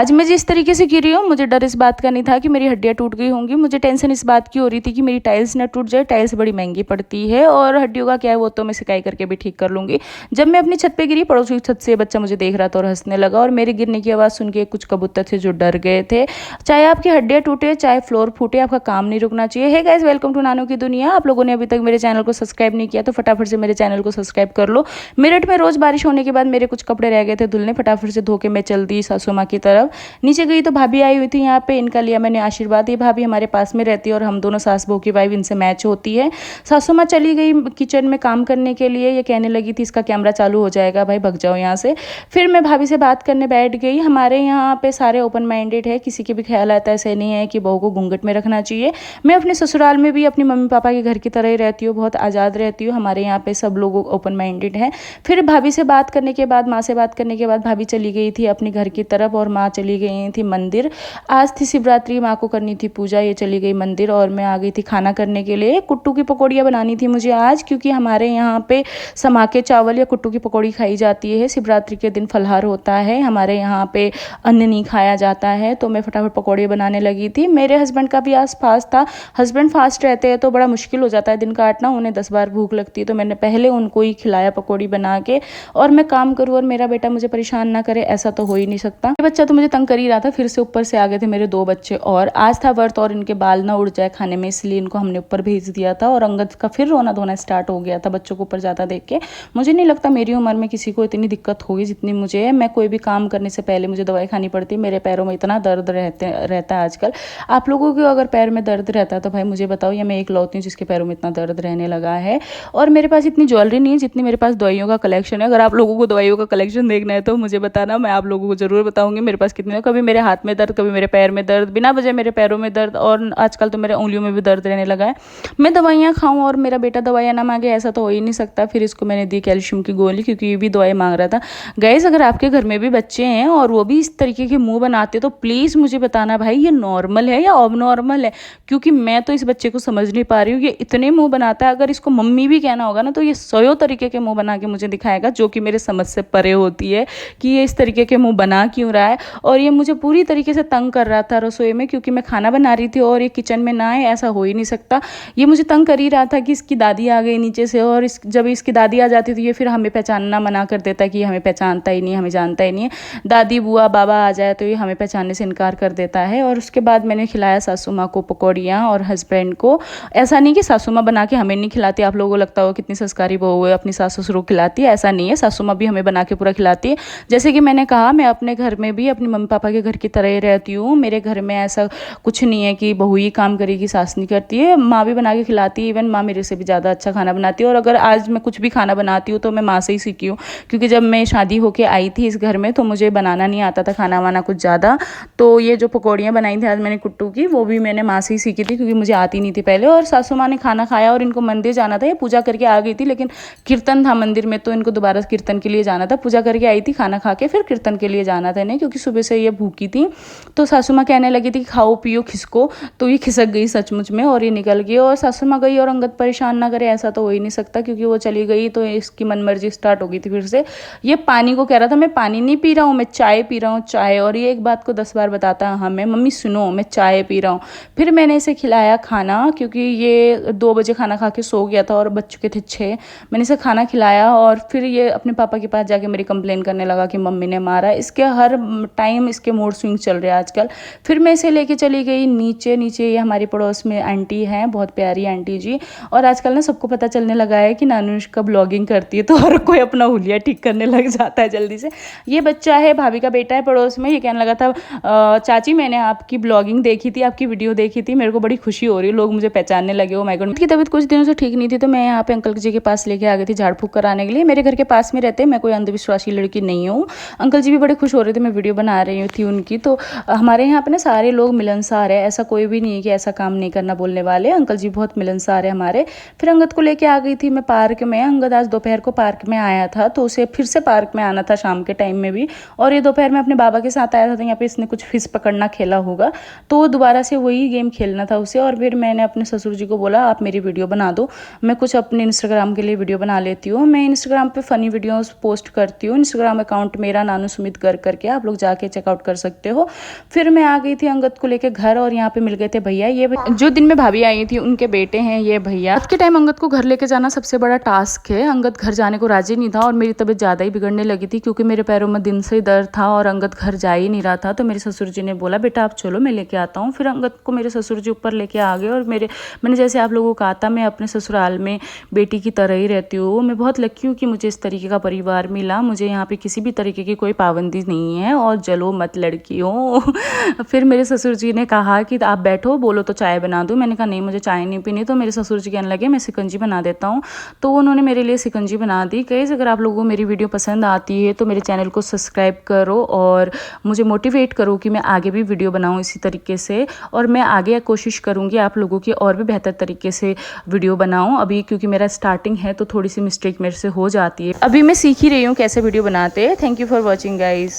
आज मैं जिस तरीके से गिरी हूँ, मुझे डर इस बात का नहीं था कि मेरी हड्डियाँ टूट गई होंगी। मुझे टेंशन इस बात की हो रही थी कि मेरी टाइल्स ना टूट जाए। टाइल्स बड़ी महंगी पड़ती है और हड्डियों का क्या है, वो तो मैं सिकाई करके भी ठीक कर लूँगी। जब मैं अपनी छत पे गिरी, पड़ोसी की छत से बच्चा मुझे देख रहा था और हंसने लगा, और मेरे गिरने की आवाज़ सुन के कुछ कबूतर थे जो डर गए थे। चाहे आपकी हड्डियाँ टूटे, चाहे फ्लोर फूटे, आपका काम नहीं रुकना चाहिए। हे गाइस, वेलकम टू नानो की दुनिया। आप लोगों ने अभी तक मेरे चैनल को सब्सक्राइब नहीं किया तो फटाफट से मेरे चैनल को सब्सक्राइब कर लो। मेरठ में रोज़ बारिश होने के बाद मेरे कुछ कपड़े रह गए थे धुलने, फटाफट से धो के मैं चल दी सासू माँ की तरफ। नीचे गई तो भाभी आई हुई थी यहाँ पे, इनका लिया मैंने आशीर्वाद। ये भाभी हमारे पास में रहती है और हम दोनों सास बहू की वाइफ, इनसे मैच होती है। सासू माँ चली गई किचन में काम करने के लिए। ये कहने लगी थी इसका कैमरा चालू हो जाएगा, भाई भग जाओ यहाँ से। फिर मैं भाभी से बात करने बैठ गई। हमारे यहाँ पे सारे ओपन माइंडेड है, किसी के भी ख्याल आता है ऐसे नहीं है कि बहू को घूंघट में रखना चाहिए। मैं अपने ससुराल में भी अपनी मम्मी पापा के घर की तरह ही रहती हूँ, बहुत आज़ाद रहती हूँ। हमारे यहाँ पे सब लोग ओपन माइंडेड हैं। फिर भाभी से बात करने के बाद, माँ से बात करने के बाद, भाभी चली गई थी अपने घर की तरफ और माँ चली गई थी मंदिर। आज थी शिवरात्रि, माँ को करनी थी पूजा। ये चली गई मंदिर और मैं आ गई थी खाना करने के लिए। कुट्टू की पकौड़ियाँ बनानी थी मुझे आज, क्योंकि हमारे यहाँ पे समा के चावल या कुट्टू की पकौड़ी खाई जाती है। शिवरात्रि के दिन फलाहार होता है हमारे यहाँ पे, अन्न नहीं खाया जाता है। तो मैं फटाफट पकौड़े बनाने लगी थी। मेरे हस्बैंड का भी आज फास्ट था। हस्बैंड फास्ट रहते हैं तो बड़ा मुश्किल हो जाता है दिन काटना, उन्हें 10 बार भूख लगती है। तो मैंने पहले उनको ही खिलाया पकौड़ी बना के, और मैं काम करूँ और मेरा बेटा मुझे परेशान ना करे, ऐसा तो हो ही नहीं सकता। ये बच्चा तो मुझे तंग कर ही रहा था, फिर से ऊपर से आ गए थे मेरे 2 बच्चे। और आज था व्रत और इनके बाल ना उड़ जाए खाने में, इसलिए इनको हमने ऊपर भेज दिया था। और अंगद का फिर रोना धोना स्टार्ट हो गया था बच्चों को ऊपर ज़्यादा देख के। मुझे नहीं लगता मेरी उम्र में किसी को इतनी दिक्कत होगी जितनी मुझे है। मैं कोई भी काम करने से पहले मुझे दवाई खानी पड़ती है। मेरे पैरों में इतना दर्द रहता है आजकल। आप लोगों को अगर पैर में दर्द रहता है तो भाई मुझे बताओ, या मैं एक लौती हूँ जिसके पैरों में इतना दर्द रहने लगा है। और मेरे पास इतनी ज्वेलरी नहीं है जितनी मेरे पास दवाइयों का कलेक्शन है। अगर आप लोगों को दवाइयों का कलेक्शन देखना है तो मुझे बताना, मैं आप लोगों को जरूर बताऊंगी मेरे पास कितने। कभी मेरे हाथ में दर्द, कभी मेरे पैर में दर्द, बिना वजह मेरे पैरों में दर्द, और आजकल तो मेरे उंगलियों में भी दर्द रहने लगा है। मैं दवाइयाँ खाऊं और मेरा बेटा दवाइयाँ ना मांगे, ऐसा तो हो ही नहीं सकता। फिर इसको मैंने दी कैल्शियम की गोली, क्योंकि ये भी दवाई मांग रहा था। गाइस, अगर आपके घर में भी बच्चे हैं और वो भी इस तरीके के मुंह बनाते तो प्लीज़ मुझे बताना भाई, ये नॉर्मल है या अब नॉर्मल है। क्योंकि मैं तो इस बच्चे को समझ नहीं पा रही हूँ, ये इतने मुंह बनाता है। अगर इसको मम्मी भी कहना होगा ना तो ये 100 तरीके के मुंह बना के मुझे दिखाएगा, जो कि मेरे समझ से परे होती है कि ये इस तरीके के मुंह बना क्यों रहा है। और ये मुझे पूरी तरीके से तंग कर रहा था रसोई में, क्योंकि मैं खाना बना रही थी और ये किचन में ना आए, ऐसा हो ही नहीं सकता। ये मुझे तंग कर ही रहा था कि इसकी दादी आ गई नीचे से, और जब इसकी दादी आ जाती तो ये फिर हमें पहचानना मना कर देता है कि हमें पहचानता ही नहीं, हमें जानता ही नहीं है। दादी बुआ बाबा आ जाए तो ये हमें पहचानने से इनकार कर देता है। और उसके बाद मैंने खिलाया सासू माँ को पकौड़ियाँ और हस्बैंड को। ऐसा नहीं कि सासू माँ बना के हमें नहीं खिलाती। आप लोगों को लगता हो कितनी संस्कारी बहू है, अपनी सास ससुर को खिलाती है, ऐसा नहीं है। सासू माँ भी हमें बना के पूरा खिलाती है। जैसे कि मैंने कहा, मैं अपने घर में भी अपनी मम्मी पापा के घर की तरह ही रहती हूँ। मेरे घर में ऐसा कुछ नहीं है कि बहू ही काम करेगी सास नहीं करती है। माँ भी बना के खिलाती है, इवन माँ मेरे से भी ज़्यादा अच्छा खाना बनाती है। और अगर आज मैं कुछ भी खाना बनाती हूँ तो मैं माँ से ही सीखी हूँ, क्योंकि जब मैं शादी होके आई थी इस घर में तो मुझे बनाना नहीं आता था खाना वाना कुछ ज़्यादा। तो ये जो पकौड़ियाँ बनाई थी आज मैंने कुट्टू की, वो भी मैंने माँ से ही सीखी थी, क्योंकि मुझे आती नहीं थी पहले। और सासू माँ ने खाना खाया और इनको मंदिर जाना था, ये पूजा करके आ गई थी, लेकिन कीर्तन था मंदिर में तो इनको दोबारा कीर्तन के लिए जाना था। पूजा करके आई थी, खाना खा के फिर कीर्तन के लिए जाना था इन्हें, क्योंकि सुबह से ये भूखी थी। तो सासू माँ कहने लगी थी खाओ पियो खिसको, तो ये खिसक गई सचमुच में और ये निकल गई। और सासू माँ गई और अंगद परेशान ना करे, ऐसा तो हो ही नहीं सकता, क्योंकि वो चली गई तो इसकी मनमर्जी स्टार्ट हो गई थी फिर से। ये पानी को कह रहा था मैं पानी नहीं पी रहा हूँ, मैं चाय पी रहा हूँ, चाय। और ये एक बात को 10 बार बताता है हमें, मम्मी सुनो मैं चाय पी रहा हूँ। फिर मैंने इसे खिलाया खाना, क्योंकि ये 2 बजे खाना खा के सो गया था और बज चुके थे 6। मैंने इसे खाना खिलाया और फिर ये अपने पापा के पास जाके मेरी कंप्लेन करने लगा कि मम्मी ने मारा। इसके हर टाइम इसके मूड स्विंग चल रहे हैं आजकल। फिर मैं इसे लेके चली गई नीचे। नीचे ये हमारी पड़ोस में आंटी हैं, बहुत प्यारी आंटी जी। और आजकल ना सबको पता चलने लगा है कि नानुष्का ब्लॉगिंग करती है, तो हर कोई अपना हुलिया ठीक करने लग जाता है जल्दी से। ये बच्चा है, भाभी का बेटा है पड़ोस में, ये कहने लगा था चाची मैंने आपकी ब्लॉगिंग देखी थी, आपकी वीडियो देखी थी, मेरे को बड़ी खुशी हो रही है, लोग मुझे पहचानने लगे। Oh my God. की तबीयत कुछ दिनों से ठीक नहीं थी, तो मैं यहाँ पे अंकल जी के पास लेके आ गई थी झाड़ फूक कराने के लिए। मेरे घर के पास में रहते हैं, मैं कोई अंधविश्वासी लड़की नहीं हूँ। अंकल जी भी बड़े खुश हो रहे थे, मैं वीडियो बना रही थी उनकी। तो हमारे यहाँ पे ना सारे लोग मिलनसार है, ऐसा कोई भी नहीं है कि ऐसा काम नहीं करना बोलने वाले। अंकल जी बहुत मिलनसार है हमारे। फिर अंगद को लेके आ गई थी मैं पार्क में। अंगद आज दोपहर को पार्क में आया था, तो उसे फिर से पार्क में आना था शाम के टाइम में भी। और ये दोपहर में अपने बाबा के साथ आया था, तो यहाँ पे इसने कुछ फिश पकड़ना खेला होगा, तो दोबारा से वही गेम खेलना था उसे। और फिर मैंने अपने ससुर जी को बोला आप मेरी वीडियो बना दो, मैं कुछ अपने इंस्टाग्राम के लिए वीडियो बना लेती हूँ। मैं इंस्टाग्राम पे फ़नी वीडियोस पोस्ट करती हूँ। इंस्टाग्राम अकाउंट मेरा नानू सुमित गर्ग करके, आप लोग जाके चेकआउट कर सकते हो। फिर मैं आ गई थी अंगद को लेके घर और यहाँ पे मिल गए थे भैया। ये जो दिन में भाभी आई थी उनके बेटे हैं ये भैया। आज के टाइम अंगद को घर लेके जाना सबसे बड़ा टास्क है। अंगद घर जाने को राजी नहीं था और मेरी तबीयत ज़्यादा ही बिगड़ने लगी थी क्योंकि मेरे पैरों में दिन से दर्द था और अंगद घर जा ही नहीं रहा था। तो मेरे ससुर जी ने बोला बेटा आप चलो मैं लेके आता हूँ। फिर अंगद को मेरे ससुर जी ऊपर लेके आ गए और मैंने जैसे आप लोगों को कहा था मैं अपने ससुराल में बेटी की तरह ही रहती हूँ। मैं बहुत लकी हूँ कि मुझे इस तरीके का परिवार मिला। मुझे यहाँ पे किसी भी तरीके की कोई पाबंदी नहीं है और जलो मत लड़कियों। फिर मेरे ससुर जी ने कहा कि आप बैठो, बोलो तो चाय बना दूँ। मैंने कहा नहीं मुझे चाय नहीं पीनी। तो मेरे ससुर जी कहने लगे मैं शिकंजी बना देता हूँ। तो उन्होंने मेरे लिए शिकंजी बना दी। गाइस अगर आप लोगों को मेरी वीडियो पसंद आती है तो मेरे चैनल को सब्सक्राइब करो और मुझे मोटिवेट करो कि मैं आगे भी वीडियो बनाऊँ इसी तरीके से। और मैं आगे कोशिश करूँगी आप लोगों की और भी बेहतर तरीके से वीडियो बनाऊँ। अभी क्योंकि मेरा स्टार्टिंग है तो थोड़ी सी मिस्टेक मेरे से हो जाती है। अभी मैं सीख ही रही हूँ कैसे वीडियो बनाते हैं। Thank you for watching guys.